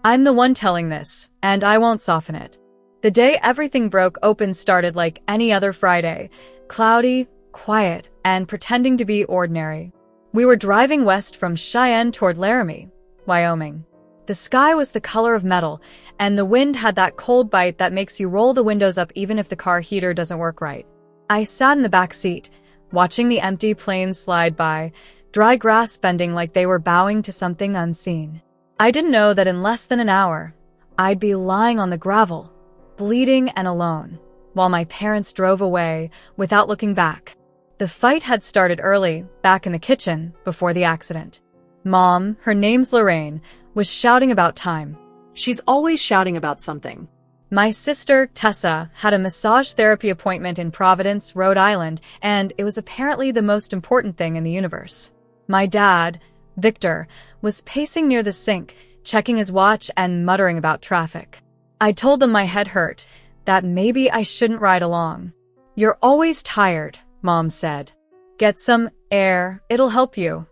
I'm the one telling this, and I won't soften it. The day everything broke open started like any other Friday, cloudy, quiet, and pretending to be ordinary. We were driving west from Cheyenne toward Laramie, Wyoming. The sky was the color of metal, and the wind had that cold bite that makes you roll the windows up even if the car heater doesn't work right. I sat in the back seat, watching the empty plains slide by, dry grass bending like they were bowing to something unseen. I didn't know that in less than an hour, I'd be lying on the gravel, bleeding and alone, while my parents drove away without looking back. The fight had started early, back in the kitchen, before the accident. Mom, her name's Lorraine, was shouting about time. She's always shouting about something. My sister, Tessa, had a massage therapy appointment in Providence, Rhode Island, and it was apparently the most important thing in the universe. My dad, Victor, was pacing near the sink, checking his watch and muttering about traffic. I told them my head hurt, that maybe I shouldn't ride along. "You're always tired," Mom said. "Get some air, it'll help you."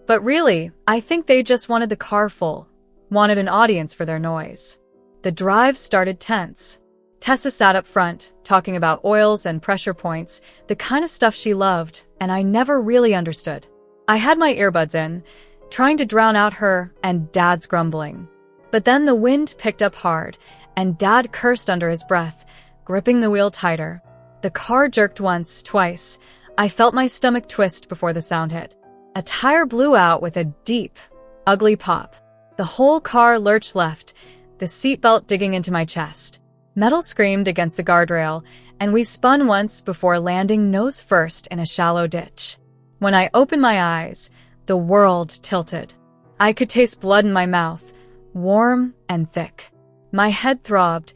But really, I think they just wanted the car full, wanted an audience for their noise. The drive started tense. Tessa sat up front, talking about oils and pressure points, the kind of stuff she loved, and I never really understood. I had my earbuds in, trying to drown out her and Dad's grumbling. But then the wind picked up hard, and Dad cursed under his breath, gripping the wheel tighter. The car jerked once, twice. I felt my stomach twist before the sound hit. A tire blew out with a deep, ugly pop. The whole car lurched left, the seatbelt digging into my chest. Metal screamed against the guardrail, and we spun once before landing nose first in a shallow ditch. When I opened my eyes, the world tilted. I could taste blood in my mouth, warm and thick. My head throbbed,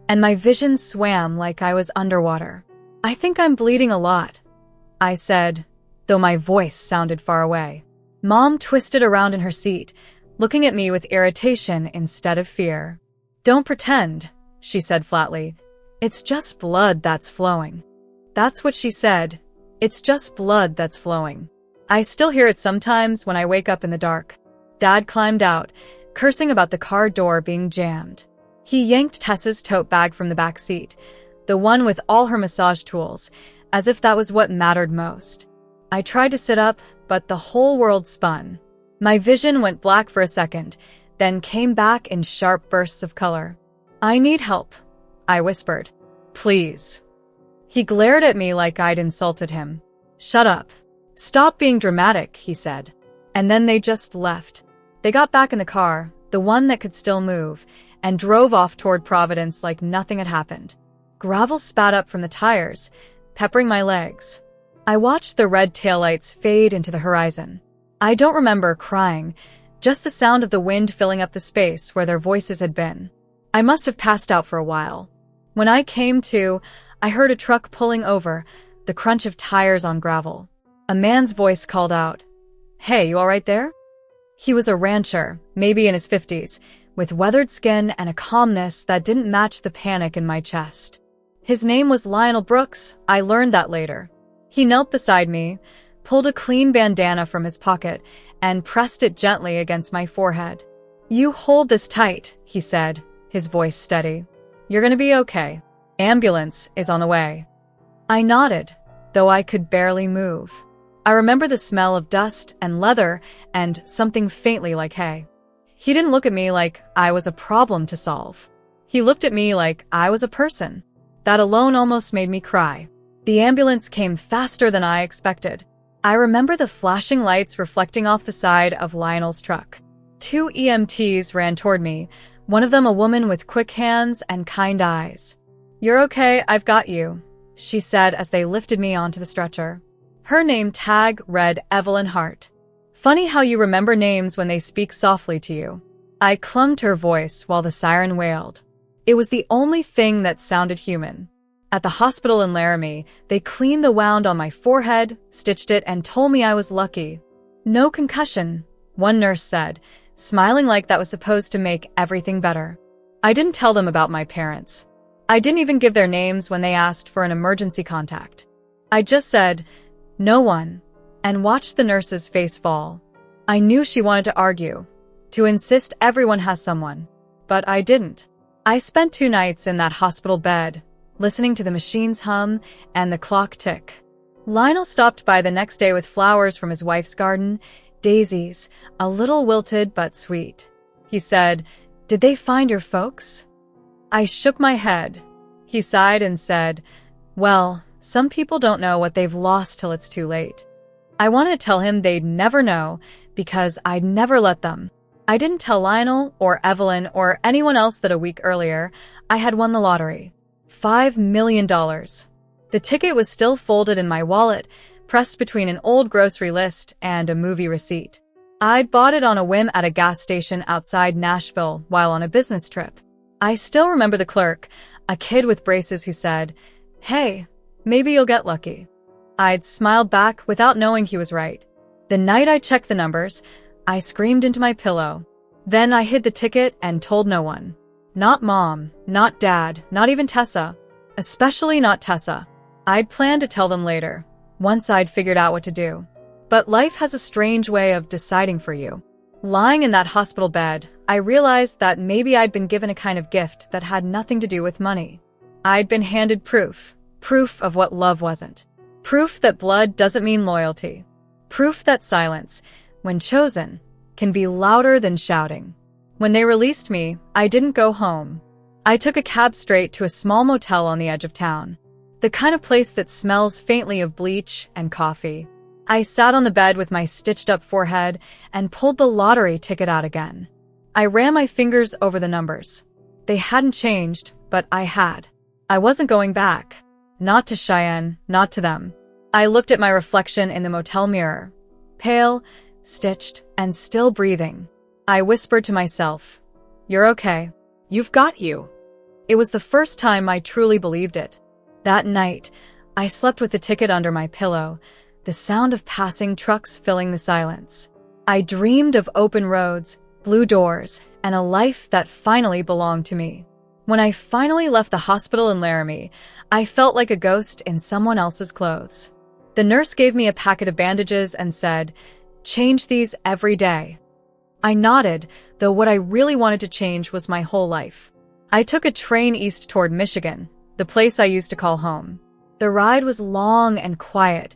and my vision swam like I was underwater. "I think I'm bleeding a lot," I said, though my voice sounded far away. Mom twisted around in her seat, looking at me with irritation instead of fear. "Don't pretend," she said flatly. "It's just blood that's flowing." That's what she said. It's just blood that's flowing. I still hear it sometimes when I wake up in the dark. Dad climbed out, cursing about the car door being jammed. He yanked Tessa's tote bag from the back seat, the one with all her massage tools, as if that was what mattered most. I tried to sit up, but the whole world spun. My vision went black for a second, then came back in sharp bursts of color. "I need help," I whispered. "Please." He glared at me like I'd insulted him. "Shut up. Stop being dramatic," he said. And then they just left. They got back in the car, the one that could still move, and drove off toward Providence like nothing had happened. Gravel spat up from the tires, peppering my legs. I watched the red taillights fade into the horizon. I don't remember crying, just the sound of the wind filling up the space where their voices had been. I must have passed out for a while. When I came to, I heard a truck pulling over, the crunch of tires on gravel. A man's voice called out, "Hey, you all right there?" He was a rancher, maybe in his 50s, with weathered skin and a calmness that didn't match the panic in my chest. His name was Lionel Brooks. I learned that later. He knelt beside me, pulled a clean bandana from his pocket, and pressed it gently against my forehead. "You hold this tight," he said, his voice steady. "You're gonna be okay. Ambulance is on the way." I nodded, though I could barely move. I remember the smell of dust and leather and something faintly like hay. He didn't look at me like I was a problem to solve. He looked at me like I was a person. That alone almost made me cry. The ambulance came faster than I expected. I remember the flashing lights reflecting off the side of Lionel's truck. 2 EMTs ran toward me, one of them a woman with quick hands and kind eyes. "You're okay, I've got you," she said as they lifted me onto the stretcher. Her name tag read Evelyn Hart. Funny how you remember names when they speak softly to you. I clung to her voice while the siren wailed. It was the only thing that sounded human. At the hospital in Laramie, they cleaned the wound on my forehead, stitched it, and told me I was lucky. "No concussion," one nurse said, smiling like that was supposed to make everything better. I didn't tell them about my parents. I didn't even give their names when they asked for an emergency contact. I just said, "No one," and watched the nurse's face fall. I knew she wanted to argue, to insist everyone has someone. but I didn't. I spent 2 nights in that hospital bed, listening to the machines hum and the clock tick. Lionel stopped by the next day with flowers from his wife's garden, daisies, a little wilted but sweet. He said, "Did they find your folks?" I shook my head. He sighed and said, "Well, some people don't know what they've lost till it's too late." I wanted to tell him they'd never know, because I'd never let them. I didn't tell Lionel or Evelyn or anyone else that a week earlier, I had won the lottery. $5 million. The ticket was still folded in my wallet, pressed between an old grocery list and a movie receipt. I'd bought it on a whim at a gas station outside Nashville while on a business trip. I still remember the clerk, a kid with braces who said, "Hey, maybe you'll get lucky." I'd smiled back without knowing he was right. The night I checked the numbers, I screamed into my pillow. Then I hid the ticket and told no one. Not Mom, not Dad, not even Tessa. Especially not Tessa. I'd planned to tell them later, once I'd figured out what to do. But life has a strange way of deciding for you. Lying in that hospital bed, I realized that maybe I'd been given a kind of gift that had nothing to do with money. I'd been handed proof of what love wasn't. Proof that blood doesn't mean loyalty. Proof that silence, when chosen, can be louder than shouting. When they released me, I didn't go home. I took a cab straight to a small motel on the edge of town. The kind of place that smells faintly of bleach and coffee. I sat on the bed with my stitched-up forehead and pulled the lottery ticket out again. I ran my fingers over the numbers. They hadn't changed, but I had. I wasn't going back. Not to Cheyenne, not to them. I looked at my reflection in the motel mirror. Pale, stitched, and still breathing. I whispered to myself, "You're okay. You've got you." It was the first time I truly believed it. That night, I slept with the ticket under my pillow, the sound of passing trucks filling the silence. I dreamed of open roads, blue doors, and a life that finally belonged to me. When I finally left the hospital in Laramie, I felt like a ghost in someone else's clothes. The nurse gave me a packet of bandages and said, "Change these every day." I nodded, though what I really wanted to change was my whole life. I took a train east toward Michigan, the place I used to call home. The ride was long and quiet,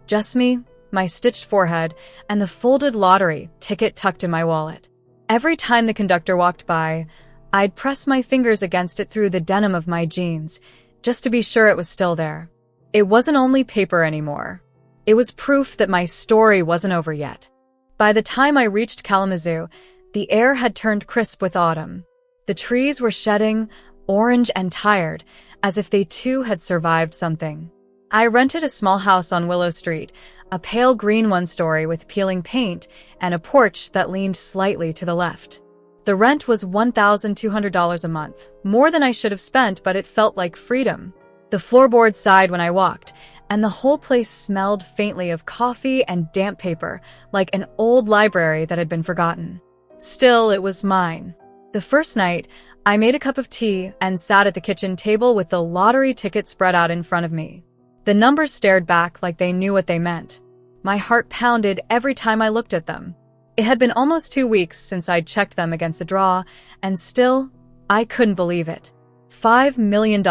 just me, my stitched forehead, and the folded lottery ticket tucked in my wallet. Every time the conductor walked by, I'd press my fingers against it through the denim of my jeans, just to be sure it was still there. It wasn't only paper anymore. It was proof that my story wasn't over yet. By the time I reached Kalamazoo, the air had turned crisp with autumn. The trees were shedding, orange and tired, as if they too had survived something. I rented a small house on Willow Street, a pale green one-story with peeling paint and a porch that leaned slightly to the left. The rent was $1,200 a month, more than I should have spent, but it felt like freedom. The floorboards sighed when I walked, and the whole place smelled faintly of coffee and damp paper, like an old library that had been forgotten. Still, it was mine. The first night, I made a cup of tea and sat at the kitchen table with the lottery ticket spread out in front of me. The numbers stared back like they knew what they meant. My heart pounded every time I looked at them. It had been almost 2 weeks since I'd checked them against the draw, and still, I couldn't believe it. $5 million.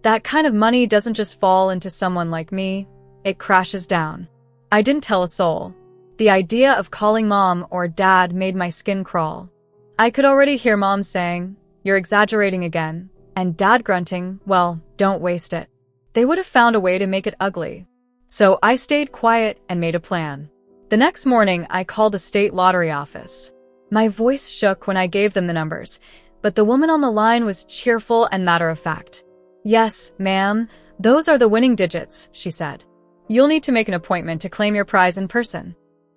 That kind of money doesn't just fall into someone like me, it crashes down. I didn't tell a soul. The idea of calling Mom or Dad made my skin crawl. I could already hear Mom saying, "You're exaggerating again," and Dad grunting, "Well, don't waste it." They would have found a way to make it ugly. So I stayed quiet and made a plan. The next morning, I called the state lottery office. My voice shook when I gave them the numbers, but the woman on the line was cheerful and matter-of-fact. "Yes, ma'am, those are the winning digits," she said. "You'll need to make an appointment to claim your prize in person."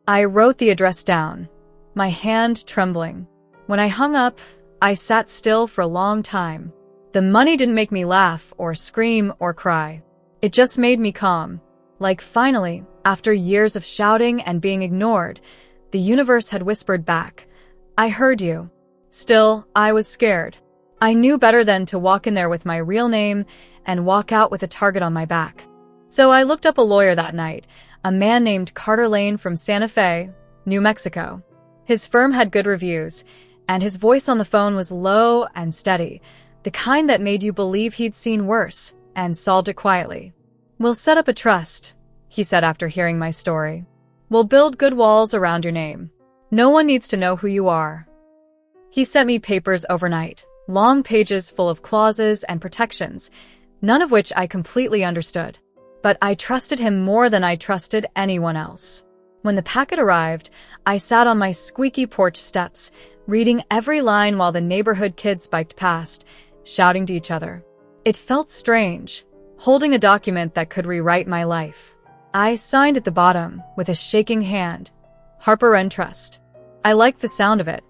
I wrote the address down, my hand trembling. When I hung up, I sat still for a long time. The money didn't make me laugh or scream or cry. It just made me calm. Like finally, after years of shouting and being ignored, the universe had whispered back, "I heard you." Still, I was scared. I knew better than to walk in there with my real name and walk out with a target on my back. So I looked up a lawyer that night, a man named Carter Lane from Santa Fe, New Mexico. His firm had good reviews, and his voice on the phone was low and steady, the kind that made you believe he'd seen worse and solved it quietly. "We'll set up a trust," he said after hearing my story. "We'll build good walls around your name. No one needs to know who you are." He sent me papers overnight, long pages full of clauses and protections, none of which I completely understood. But I trusted him more than I trusted anyone else. When the packet arrived, I sat on my squeaky porch steps, reading every line while the neighborhood kids biked past, shouting to each other. It felt strange, holding a document that could rewrite my life. I signed at the bottom with a shaking hand, Harper Wren Trust. I liked the sound of it.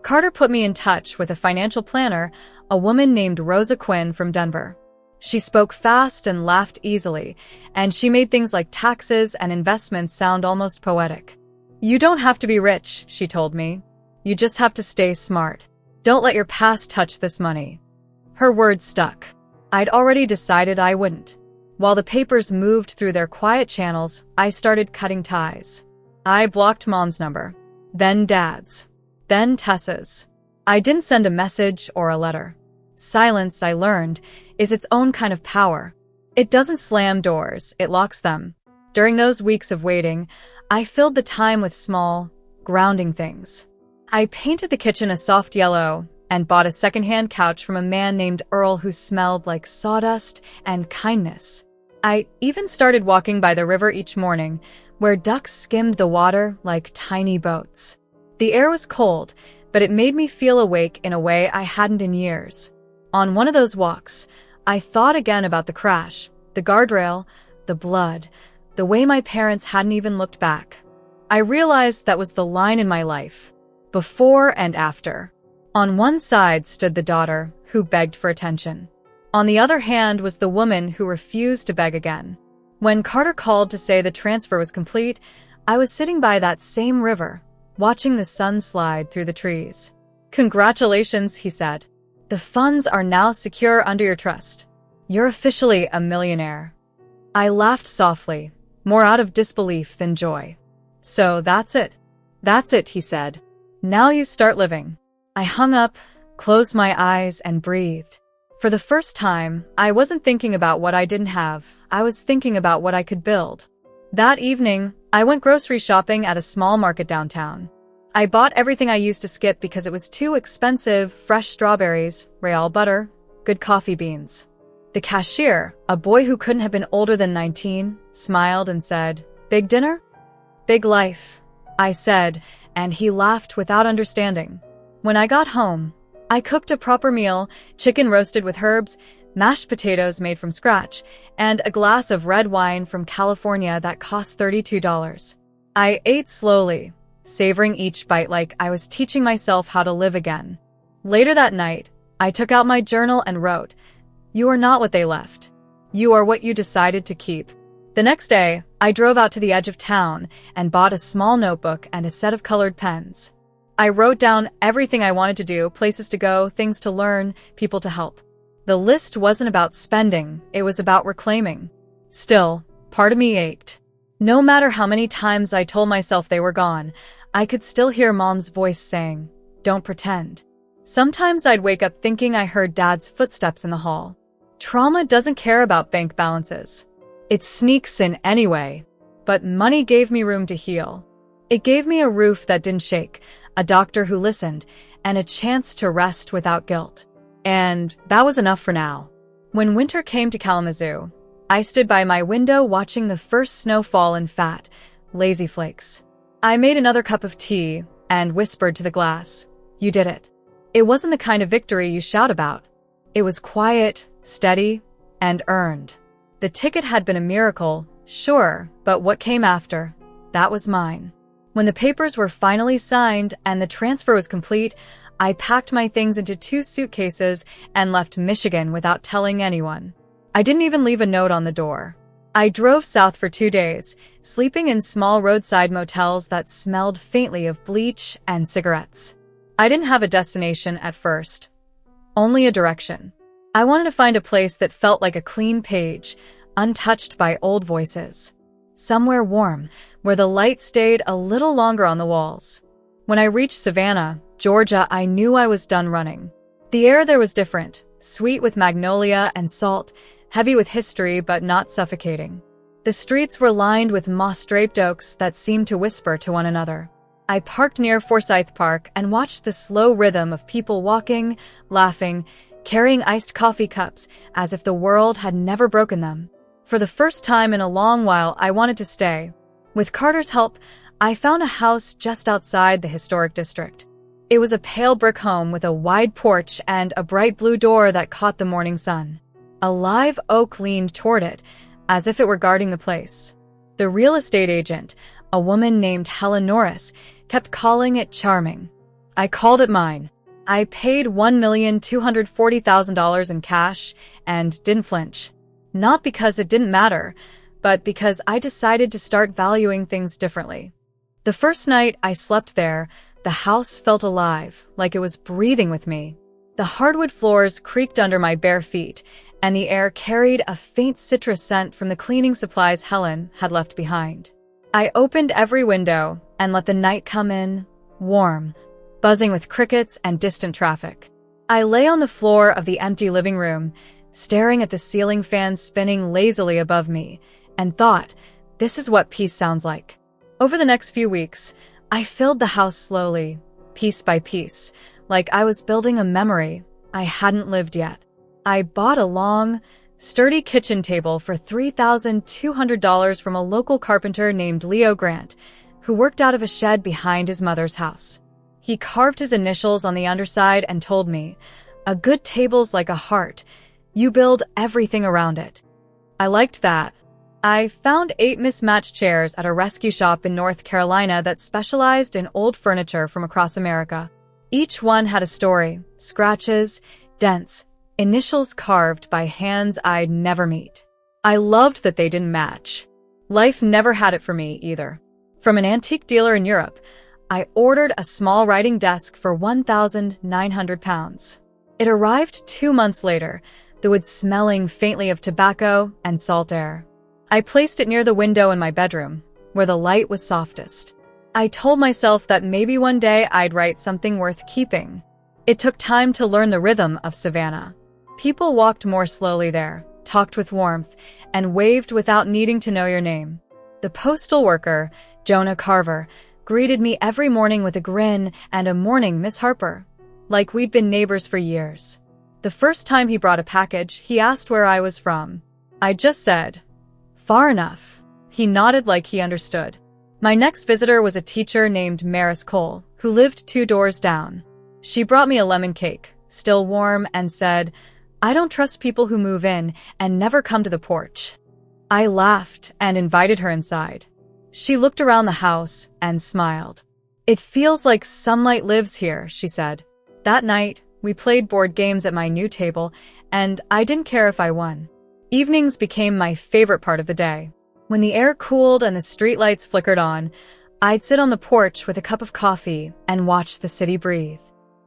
Carter put me in touch with a financial planner, a woman named Rosa Quinn from Denver. She spoke fast and laughed easily, and she made things like taxes and investments sound almost poetic. "You don't have to be rich," she told me. "You just have to stay smart. Don't let your past touch this money." Her words stuck. I'd already decided I wouldn't. While the papers moved through their quiet channels, I started cutting ties. I blocked Mom's number, then Dad's, then Tessa's. I didn't send a message or a letter. Silence, I learned, is its own kind of power. It doesn't slam doors, it locks them. During those weeks of waiting, I filled the time with small, grounding things. I painted the kitchen a soft yellow and bought a secondhand couch from a man named Earl who smelled like sawdust and kindness. I even started walking by the river each morning, where ducks skimmed the water like tiny boats. The air was cold, but it made me feel awake in a way I hadn't in years. On one of those walks, I thought again about the crash, the guardrail, the blood, the way my parents hadn't even looked back. I realized that was the line in my life, before and after. On one side stood the daughter, who begged for attention. On the other hand was the woman who refused to beg again. When Carter called to say the transfer was complete, I was sitting by that same river, watching the sun slide through the trees. "Congratulations," he said. "The funds are now secure under your trust. You're officially a millionaire." I laughed softly, more out of disbelief than joy. "So that's it." "That's it," he said. "Now you start living." I hung up, closed my eyes, and breathed. For the first time, I wasn't thinking about what I didn't have. I was thinking about what I could build. That evening, I went grocery shopping at a small market downtown. I bought everything I used to skip because it was too expensive: fresh strawberries, real butter, good coffee beans. The cashier, a boy who couldn't have been older than 19, smiled and said, "Big dinner?" "Big life," I said, and he laughed without understanding. When I got home, I cooked a proper meal: chicken roasted with herbs, mashed potatoes made from scratch, and a glass of red wine from California that cost $32. I ate slowly, savoring each bite like I was teaching myself how to live again. Later that night, I took out my journal and wrote, "You are not what they left. You are what you decided to keep." The next day, I drove out to the edge of town and bought a small notebook and a set of colored pens. I wrote down everything I wanted to do: places to go, things to learn, people to help. The list wasn't about spending, it was about reclaiming. Still, part of me ached. No matter how many times I told myself they were gone, I could still hear Mom's voice saying, "Don't pretend." Sometimes I'd wake up thinking I heard Dad's footsteps in the hall. Trauma doesn't care about bank balances. It sneaks in anyway. But money gave me room to heal. It gave me a roof that didn't shake, a doctor who listened, and a chance to rest without guilt. And that was enough for now. When winter came to Kalamazoo, I stood by my window watching the first snow fall in fat, lazy flakes. I made another cup of tea and whispered to the glass, "You did it." It wasn't the kind of victory you shout about. It was quiet, steady, and earned. The ticket had been a miracle, sure, but what came after, that was mine. When the papers were finally signed and the transfer was complete, I packed my things into 2 suitcases and left Michigan without telling anyone. I didn't even leave a note on the door. I drove south for 2 days, sleeping in small roadside motels that smelled faintly of bleach and cigarettes. I didn't have a destination at first, only a direction. I wanted to find a place that felt like a clean page, untouched by old voices. Somewhere warm, where the light stayed a little longer on the walls. When I reached Savannah, Georgia, I knew I was done running. The air there was different, sweet with magnolia and salt, heavy with history but not suffocating. The streets were lined with moss-draped oaks that seemed to whisper to one another. I parked near Forsyth Park and watched the slow rhythm of people walking, laughing, carrying iced coffee cups as if the world had never broken them. For the first time in a long while, I wanted to stay. With Carter's help, I found a house just outside the historic district. It was a pale brick home with a wide porch and a bright blue door that caught the morning sun. A live oak leaned toward it, as if it were guarding the place. The real estate agent, a woman named Helen Norris, kept calling it charming. I called it mine. I paid $1,240,000 in cash and didn't flinch. Not because it didn't matter, but because I decided to start valuing things differently. The first night I slept there, the house felt alive, like it was breathing with me. The hardwood floors creaked under my bare feet, and the air carried a faint citrus scent from the cleaning supplies Helen had left behind. I opened every window and let the night come in, warm, buzzing with crickets and distant traffic. I lay on the floor of the empty living room, staring at the ceiling fan spinning lazily above me, and thought, this is what peace sounds like. Over the next few weeks, I filled the house slowly, piece by piece, like I was building a memory I hadn't lived yet. I bought a long, sturdy kitchen table for $3,200 from a local carpenter named Leo Grant, who worked out of a shed behind his mother's house. He carved his initials on the underside and told me, "A good table's like a heart. You build everything around it." I liked that. I found 8 mismatched chairs at a rescue shop in North Carolina that specialized in old furniture from across America. Each one had a story, scratches, dents, initials carved by hands I'd never meet. I loved that they didn't match. Life never had it for me either. From an antique dealer in Europe, I ordered a small writing desk for £1,900. It arrived 2 months later, the wood smelling faintly of tobacco and salt air. I placed it near the window in my bedroom, where the light was softest. I told myself that maybe one day I'd write something worth keeping. It took time to learn the rhythm of Savannah. People walked more slowly there, talked with warmth, and waved without needing to know your name. The postal worker, Jonah Carver, greeted me every morning with a grin and a "Morning, Miss Harper," like we'd been neighbors for years. The first time he brought a package, he asked where I was from. I just said, "Far enough." He nodded like he understood. My next visitor was a teacher named Maris Cole, who lived 2 doors down. She brought me a lemon cake, still warm, and said, "I don't trust people who move in and never come to the porch." I laughed and invited her inside. She looked around the house and smiled. "It feels like sunlight lives here," she said. That night, we played board games at my new table, and I didn't care if I won. Evenings became my favorite part of the day. When the air cooled and the streetlights flickered on, I'd sit on the porch with a cup of coffee and watch the city breathe.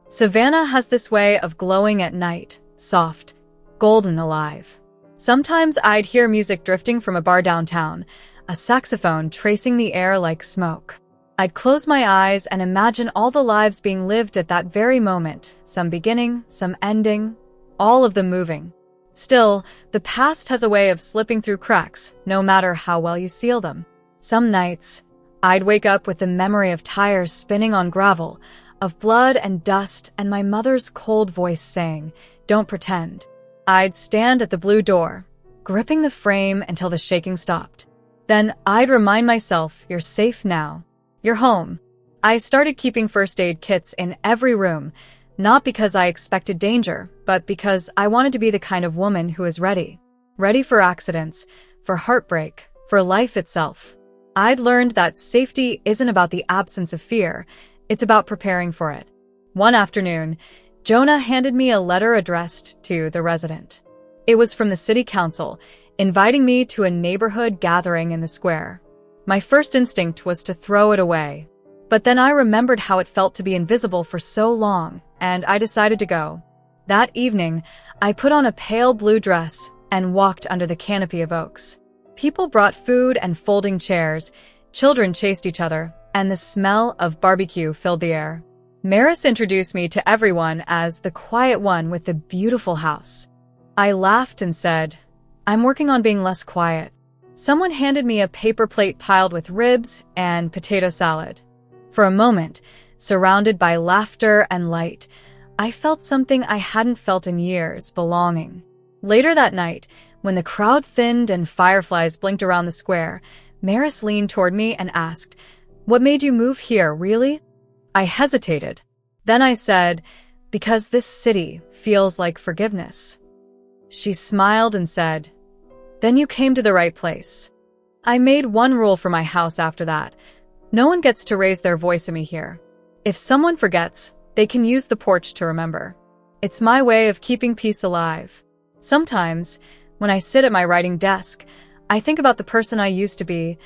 Savannah has this way of glowing at night, soft, golden, alive. Sometimes I'd hear music drifting from a bar downtown, a saxophone tracing the air like smoke. I'd close my eyes and imagine all the lives being lived at that very moment, some beginning, some ending, all of them moving. Still, the past has a way of slipping through cracks, no matter how well you seal them. Some nights, I'd wake up with the memory of tires spinning on gravel, of blood and dust, and my mother's cold voice saying, "Don't pretend." I'd stand at the blue door, gripping the frame until the shaking stopped. Then I'd remind myself, "You're safe now. You're home." I started keeping first aid kits in every room, not because I expected danger, but because I wanted to be the kind of woman who is ready. Ready for accidents, for heartbreak, for life itself. I'd learned that safety isn't about the absence of fear, it's about preparing for it. One afternoon, Jonah handed me a letter addressed to the resident. It was from the city council, inviting me to a neighborhood gathering in the square. My first instinct was to throw it away. But then I remembered how it felt to be invisible for so long, and I decided to go. That evening, I put on a pale blue dress and walked under the canopy of oaks. People brought food and folding chairs, children chased each other, and the smell of barbecue filled the air. Maris introduced me to everyone as the quiet one with the beautiful house. I laughed and said, "I'm working on being less quiet." Someone handed me a paper plate piled with ribs and potato salad. For a moment, surrounded by laughter and light, I felt something I hadn't felt in years: belonging. Later that night, when the crowd thinned and fireflies blinked around the square, Maris leaned toward me and asked, "What made you move here, really?" I hesitated. Then I said, "Because this city feels like forgiveness." She smiled and said, "Then you came to the right place." I made one rule for my house after that. No one gets to raise their voice at me here. If someone forgets, they can use the porch to remember. It's my way of keeping peace alive. Sometimes, when I sit at my writing desk, I think about the person I used to be,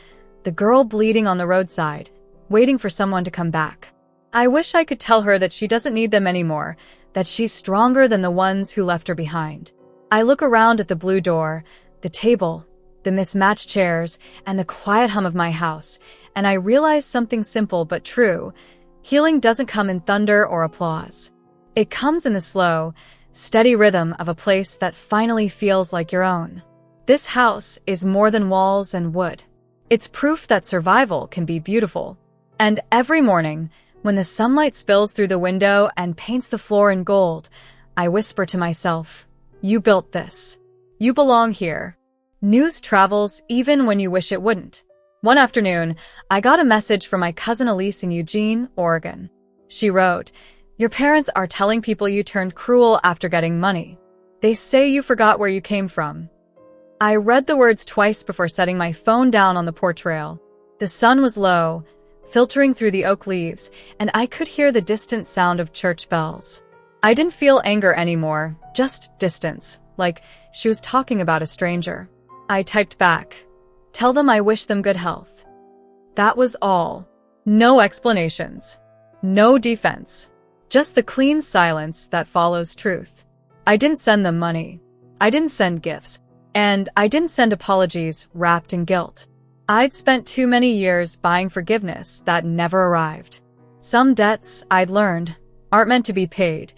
the girl bleeding on the roadside, waiting for someone to come back. I wish I could tell her that she doesn't need them anymore, that she's stronger than the ones who left her behind. I look around at the blue door, the table, the mismatched chairs, and the quiet hum of my house, and I realize something simple but true. Healing doesn't come in thunder or applause. It comes in the slow, steady rhythm of a place that finally feels like your own. This house is more than walls and wood. It's proof that survival can be beautiful. And every morning, when the sunlight spills through the window and paints the floor in gold, I whisper to myself, "You built this. You belong here." News travels even when you wish it wouldn't. One afternoon, I got a message from my cousin Elise in Eugene, Oregon. She wrote, "Your parents are telling people you turned cruel after getting money. They say you forgot where you came from." I read the words twice before setting my phone down on the porch rail. The sun was low, filtering through the oak leaves, and I could hear the distant sound of church bells. I didn't feel anger anymore, just distance, like she was talking about a stranger. I typed back, "Tell them I wish them good health." That was all. No explanations. No defense. Just the clean silence that follows truth. I didn't send them money. I didn't send gifts. And I didn't send apologies wrapped in guilt. I'd spent too many years buying forgiveness that never arrived. Some debts, I'd learned, aren't meant to be paid.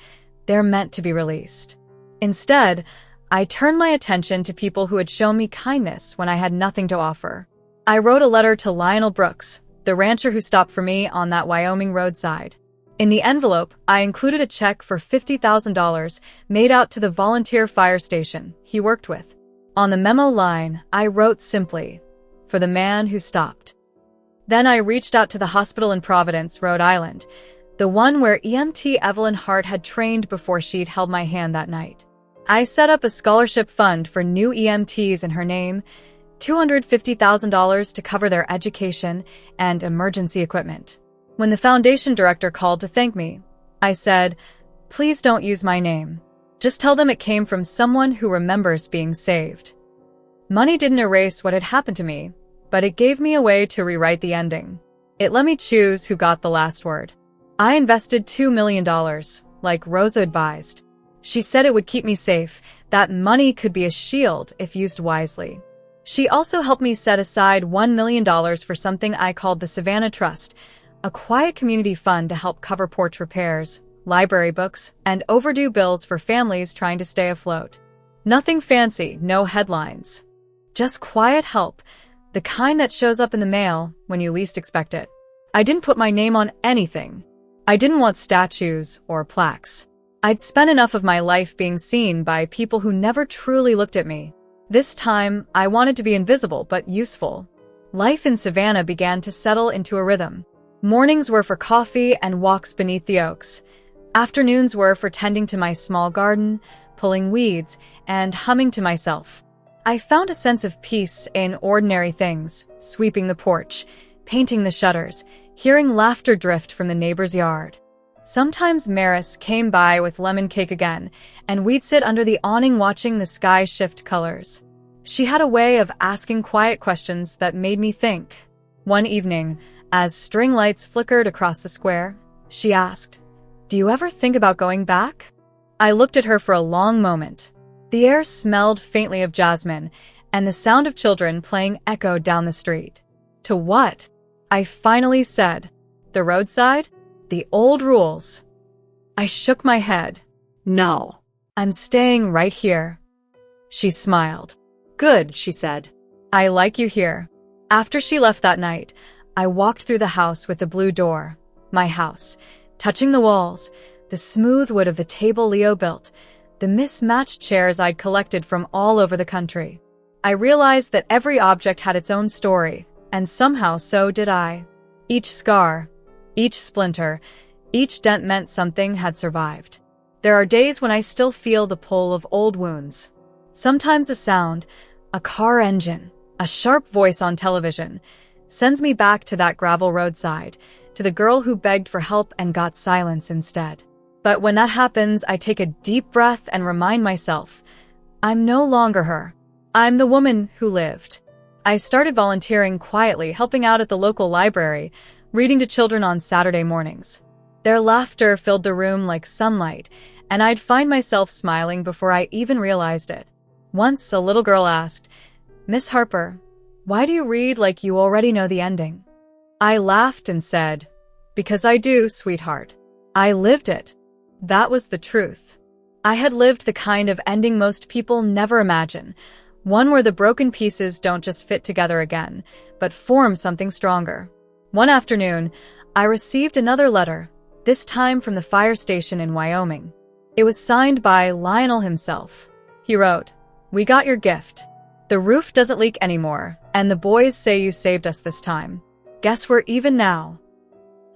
They're meant to be released. Instead, I turned my attention to people who had shown me kindness when I had nothing to offer. I wrote a letter to Lionel Brooks, the rancher who stopped for me on that Wyoming roadside. In the envelope, I included a check for $50,000 made out to the volunteer fire station he worked with. On the memo line, I wrote simply, "For the man who stopped." Then I reached out to the hospital in Providence, Rhode Island, the one where EMT Evelyn Hart had trained before she'd held my hand that night. I set up a scholarship fund for new EMTs in her name, $250,000 to cover their education and emergency equipment. When the foundation director called to thank me, I said, "Please don't use my name. Just tell them it came from someone who remembers being saved." Money didn't erase what had happened to me, but it gave me a way to rewrite the ending. It let me choose who got the last word. I invested $2 million, like Rosa advised. She said it would keep me safe, that money could be a shield if used wisely. She also helped me set aside $1 million for something I called the Savannah Trust, a quiet community fund to help cover porch repairs, library books, and overdue bills for families trying to stay afloat. Nothing fancy, no headlines. Just quiet help, the kind that shows up in the mail when you least expect it. I didn't put my name on anything. I didn't want statues or plaques. I'd spent enough of my life being seen by people who never truly looked at me. This time, I wanted to be invisible but useful. Life in Savannah began to settle into a rhythm. Mornings were for coffee and walks beneath the oaks. Afternoons were for tending to my small garden, pulling weeds, and humming to myself. I found a sense of peace in ordinary things, sweeping the porch, painting the shutters, hearing laughter drift from the neighbor's yard. Sometimes Maris came by with lemon cake again, and we'd sit under the awning watching the sky shift colors. She had a way of asking quiet questions that made me think. One evening, as string lights flickered across the square, she asked, "Do you ever think about going back?" I looked at her for a long moment. The air smelled faintly of jasmine, and the sound of children playing echoed down the street. To what? I finally said, "The roadside? The old rules." I shook my head. No. "I'm staying right here." She smiled. Good, she said. "I like you here." After she left that night, I walked through the house with the blue door. My house, touching the walls, the smooth wood of the table Leo built, the mismatched chairs I'd collected from all over the country. I realized that every object had its own story, and somehow so did I. Each scar, each splinter, each dent meant something had survived. There are days when I still feel the pull of old wounds. Sometimes a sound, a car engine, a sharp voice on television, sends me back to that gravel roadside, to the girl who begged for help and got silence instead. But when that happens, I take a deep breath and remind myself, I'm no longer her. I'm the woman who lived. I started volunteering quietly, helping out at the local library, reading to children on Saturday mornings. Their laughter filled the room like sunlight, and I'd find myself smiling before I even realized it. Once a little girl asked, "Miss Harper, why do you read like you already know the ending?" I laughed and said, "Because I do, sweetheart. I lived it." That was the truth. I had lived the kind of ending most people never imagine, one where the broken pieces don't just fit together again, but form something stronger. One afternoon, I received another letter, this time from the fire station in Wyoming. It was signed by Lionel himself. He wrote, "We got your gift. The roof doesn't leak anymore, and the boys say you saved us this time. Guess we're even now."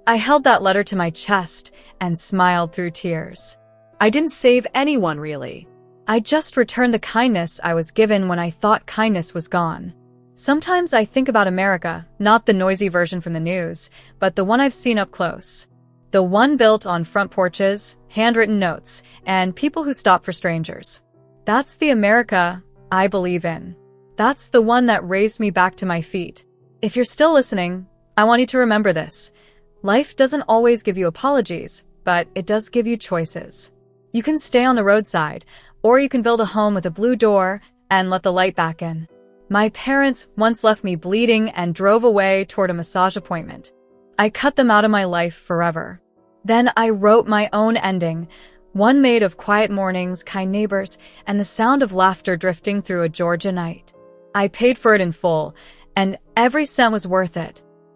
I held that letter to my chest and smiled through tears. I didn't save anyone, really. I just returned the kindness I was given when I thought kindness was gone. Sometimes I think about America, not the noisy version from the news, but the one I've seen up close. The one built on front porches, handwritten notes, and people who stop for strangers. That's the America I believe in. That's the one that raised me back to my feet. If you're still listening, I want you to remember this. Life doesn't always give you apologies, but it does give you choices. You can stay on the roadside, or you can build a home with a blue door and let the light back in. My parents once left me bleeding and drove away toward a massage appointment. I cut them out of my life forever. Then I wrote my own ending, one made of quiet mornings, kind neighbors, and the sound of laughter drifting through a Georgia night. I paid for it in full, and every cent was worth it.